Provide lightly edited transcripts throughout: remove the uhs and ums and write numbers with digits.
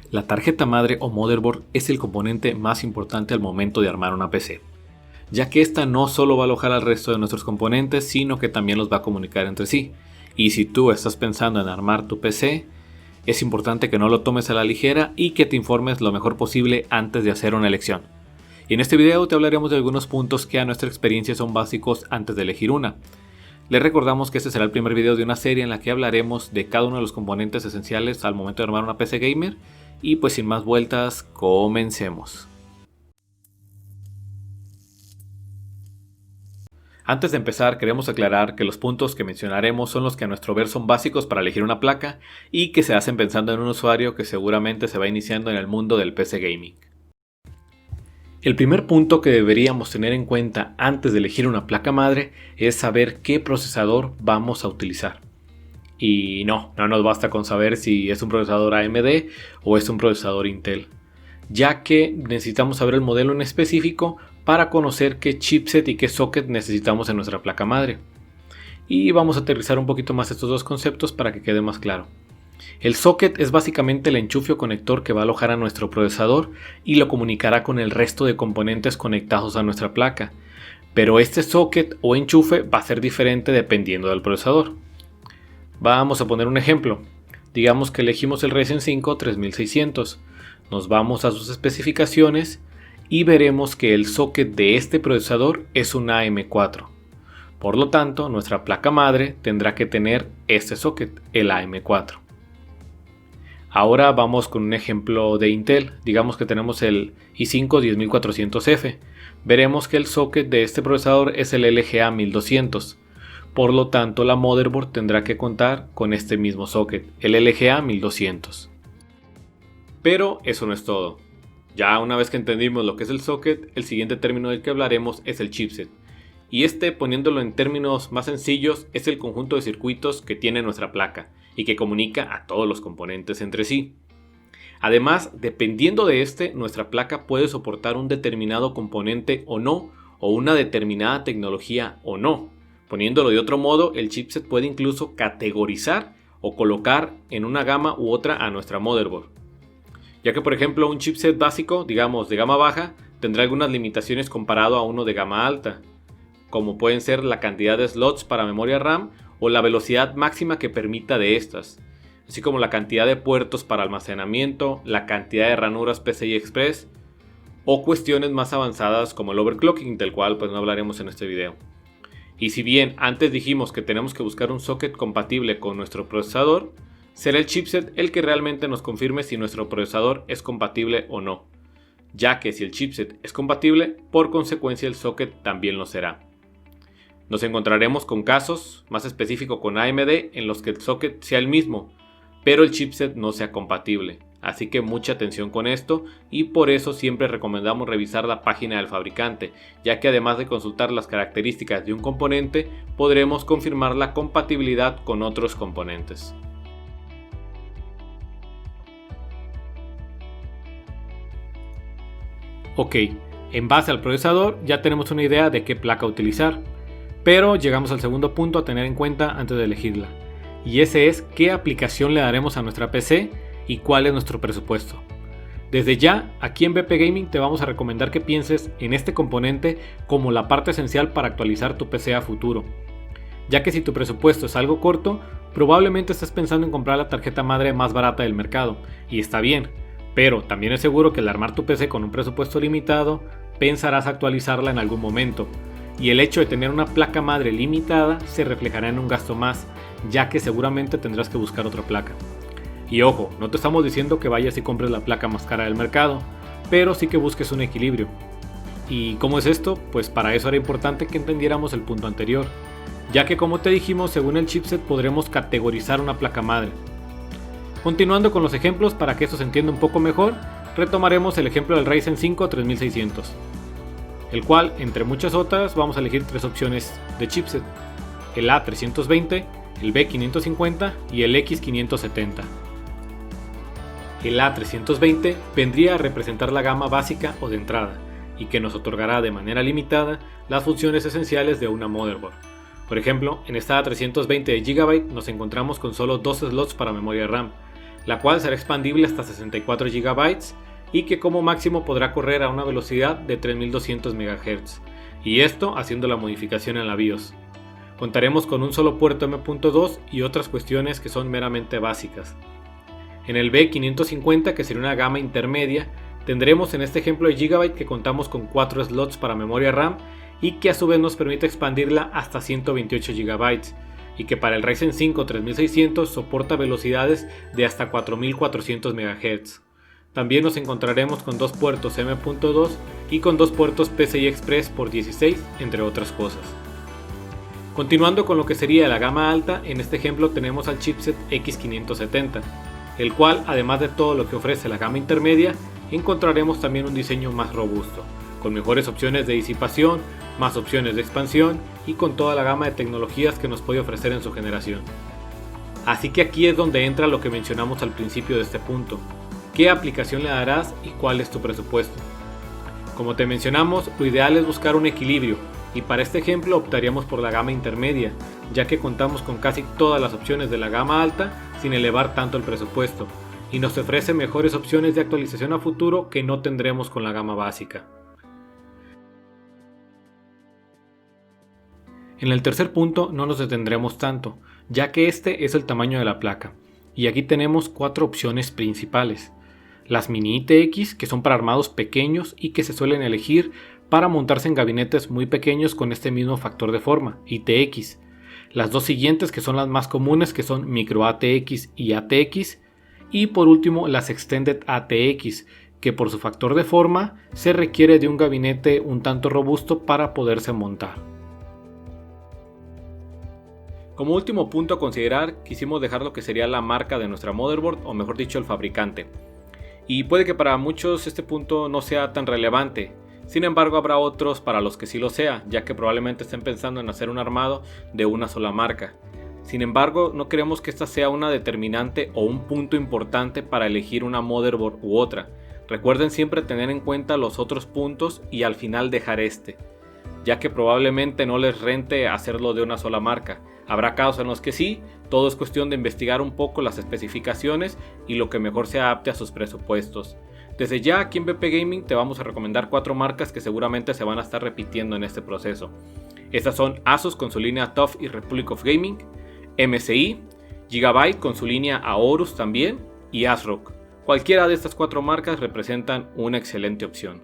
La tarjeta madre o motherboard es el componente más importante al momento de armar una PC, ya que esta no solo va a alojar al resto de nuestros componentes, sino que también los va a comunicar entre sí. Y si tú estás pensando en armar tu PC, es importante que no lo tomes a la ligera y que te informes lo mejor posible antes de hacer una elección. Y en este video te hablaremos de algunos puntos que a nuestra experiencia son básicos antes de elegir una. Les recordamos que este será el primer video de una serie en la que hablaremos de cada uno de los componentes esenciales al momento de armar una PC gamer. Y pues sin más vueltas, comencemos. Antes de empezar, queremos aclarar que los puntos que mencionaremos son los que a nuestro ver son básicos para elegir una placa y que se hacen pensando en un usuario que seguramente se va iniciando en el mundo del PC gaming. El primer punto que deberíamos tener en cuenta antes de elegir una placa madre es saber qué procesador vamos a utilizar. Y no nos basta con saber si es un procesador AMD o es un procesador Intel, ya que necesitamos saber el modelo en específico para conocer qué chipset y qué socket necesitamos en nuestra placa madre. Y vamos a aterrizar un poquito más estos dos conceptos para que quede más claro. El socket es básicamente el enchufe o conector que va a alojar a nuestro procesador y lo comunicará con el resto de componentes conectados a nuestra placa. Pero este socket o enchufe va a ser diferente dependiendo del procesador. Vamos a poner un ejemplo. Digamos que elegimos el Ryzen 5 3600. Nos vamos a sus especificaciones y veremos que el socket de este procesador es un AM4. Por lo tanto, nuestra placa madre tendrá que tener este socket, el AM4. Ahora vamos con un ejemplo de Intel. Digamos que tenemos el i5 10400F. Veremos que el socket de este procesador es el LGA 1200. Por lo tanto, la motherboard tendrá que contar con este mismo socket, el LGA 1200. Pero eso no es todo. Ya una vez que entendimos lo que es el socket, el siguiente término del que hablaremos es el chipset. Y este, poniéndolo en términos más sencillos, es el conjunto de circuitos que tiene nuestra placa y que comunica a todos los componentes entre sí. Además, dependiendo de este, nuestra placa puede soportar un determinado componente o no, o una determinada tecnología o no. Poniéndolo de otro modo, el chipset puede incluso categorizar o colocar en una gama u otra a nuestra motherboard. Ya que por ejemplo un chipset básico, digamos de gama baja, tendrá algunas limitaciones comparado a uno de gama alta, como pueden ser la cantidad de slots para memoria RAM o la velocidad máxima que permita de estas, así como la cantidad de puertos para almacenamiento, la cantidad de ranuras PCI Express o cuestiones más avanzadas como el overclocking, del cual pues no hablaremos en este video. Y si bien antes dijimos que tenemos que buscar un socket compatible con nuestro procesador, será el chipset el que realmente nos confirme si nuestro procesador es compatible o no, ya que si el chipset es compatible, por consecuencia el socket también lo será. Nos encontraremos con casos, más específico con AMD, en los que el socket sea el mismo, pero el chipset no sea compatible. Así que mucha atención con esto y por eso siempre recomendamos revisar la página del fabricante, ya que además de consultar las características de un componente, podremos confirmar la compatibilidad con otros componentes. Ok, en base al procesador ya tenemos una idea de qué placa utilizar, pero llegamos al segundo punto a tener en cuenta antes de elegirla, y ese es qué aplicación le daremos a nuestra PC y cuál es nuestro presupuesto. Desde ya, aquí en BP Gaming te vamos a recomendar que pienses en este componente como la parte esencial para actualizar tu PC a futuro, ya que si tu presupuesto es algo corto, probablemente estés pensando en comprar la tarjeta madre más barata del mercado, y está bien, pero también es seguro que al armar tu PC con un presupuesto limitado, pensarás actualizarla en algún momento, y el hecho de tener una placa madre limitada se reflejará en un gasto más, ya que seguramente tendrás que buscar otra placa. Y ojo, no te estamos diciendo que vayas y compres la placa más cara del mercado, pero sí que busques un equilibrio. ¿Y cómo es esto? Pues para eso era importante que entendiéramos el punto anterior, ya que como te dijimos, según el chipset podremos categorizar una placa madre. Continuando con los ejemplos para que esto se entienda un poco mejor, retomaremos el ejemplo del Ryzen 5 3600, el cual entre muchas otras vamos a elegir tres opciones de chipset, el A320, el B550 y el X570. El A320 vendría a representar la gama básica o de entrada y que nos otorgará de manera limitada las funciones esenciales de una motherboard. Por ejemplo, en esta A320 GB nos encontramos con solo 2 slots para memoria RAM la cual será expandible hasta 64 GB y que como máximo podrá correr a una velocidad de 3200 MHz, y esto haciendo la modificación en la BIOS. Contaremos con un solo puerto M.2 y otras cuestiones que son meramente básicas. En el B550, que sería una gama intermedia, tendremos en este ejemplo de Gigabyte que contamos con 4 slots para memoria RAM y que a su vez nos permite expandirla hasta 128 GB, y que para el Ryzen 5 3600 soporta velocidades de hasta 4400 MHz. También nos encontraremos con 2 puertos M.2 y con 2 puertos PCI Express por 16, entre otras cosas. Continuando con lo que sería la gama alta, en este ejemplo tenemos al chipset X570, el cual, además de todo lo que ofrece la gama intermedia, encontraremos también un diseño más robusto, con mejores opciones de disipación, más opciones de expansión y con toda la gama de tecnologías que nos puede ofrecer en su generación. Así que aquí es donde entra lo que mencionamos al principio de este punto: ¿qué aplicación le darás y cuál es tu presupuesto? Como te mencionamos, lo ideal es buscar un equilibrio, y para este ejemplo optaríamos por la gama intermedia, ya que contamos con casi todas las opciones de la gama alta sin elevar tanto el presupuesto, y nos ofrece mejores opciones de actualización a futuro que no tendremos con la gama básica. En el tercer punto no nos detendremos tanto, ya que este es el tamaño de la placa, y aquí tenemos 4 opciones principales. Las mini ITX, que son para armados pequeños y que se suelen elegir para montarse en gabinetes muy pequeños con este mismo factor de forma, ITX. Las dos siguientes, que son las más comunes, que son micro ATX y ATX. Y por último las Extended ATX, que por su factor de forma se requiere de un gabinete un tanto robusto para poderse montar. Como último punto a considerar, quisimos dejar lo que sería la marca de nuestra motherboard, o mejor dicho el fabricante. Y puede que para muchos este punto no sea tan relevante. Sin embargo, habrá otros para los que sí lo sea, ya que probablemente estén pensando en hacer un armado de una sola marca. Sin embargo, no queremos que esta sea una determinante o un punto importante para elegir una motherboard u otra. Recuerden siempre tener en cuenta los otros puntos y al final dejar este, ya que probablemente no les rente hacerlo de una sola marca. Habrá casos en los que sí, todo es cuestión de investigar un poco las especificaciones y lo que mejor se adapte a sus presupuestos. Desde ya aquí en BP Gaming te vamos a recomendar 4 marcas que seguramente se van a estar repitiendo en este proceso. Estas son Asus con su línea TUF y Republic of Gaming, MSI, Gigabyte con su línea Aorus también y ASRock. Cualquiera de estas 4 marcas representan una excelente opción.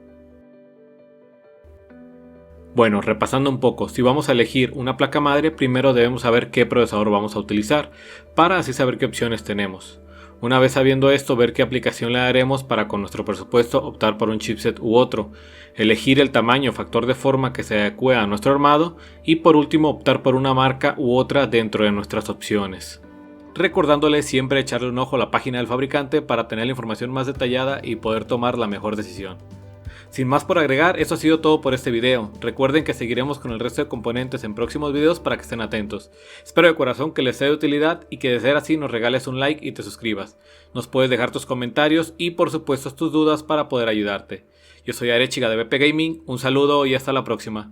Bueno, repasando un poco, si vamos a elegir una placa madre, primero debemos saber qué procesador vamos a utilizar, para así saber qué opciones tenemos. Una vez sabiendo esto, ver qué aplicación le daremos para con nuestro presupuesto optar por un chipset u otro, elegir el tamaño o factor de forma que se adecue a nuestro armado y por último optar por una marca u otra dentro de nuestras opciones. Recordándoles siempre echarle un ojo a la página del fabricante para tener la información más detallada y poder tomar la mejor decisión. Sin más por agregar, eso ha sido todo por este video. Recuerden que seguiremos con el resto de componentes en próximos videos para que estén atentos. Espero de corazón que les sea de utilidad y que de ser así nos regales un like y te suscribas. Nos puedes dejar tus comentarios y por supuesto tus dudas para poder ayudarte. Yo soy Arechiga de BP Gaming, un saludo y hasta la próxima.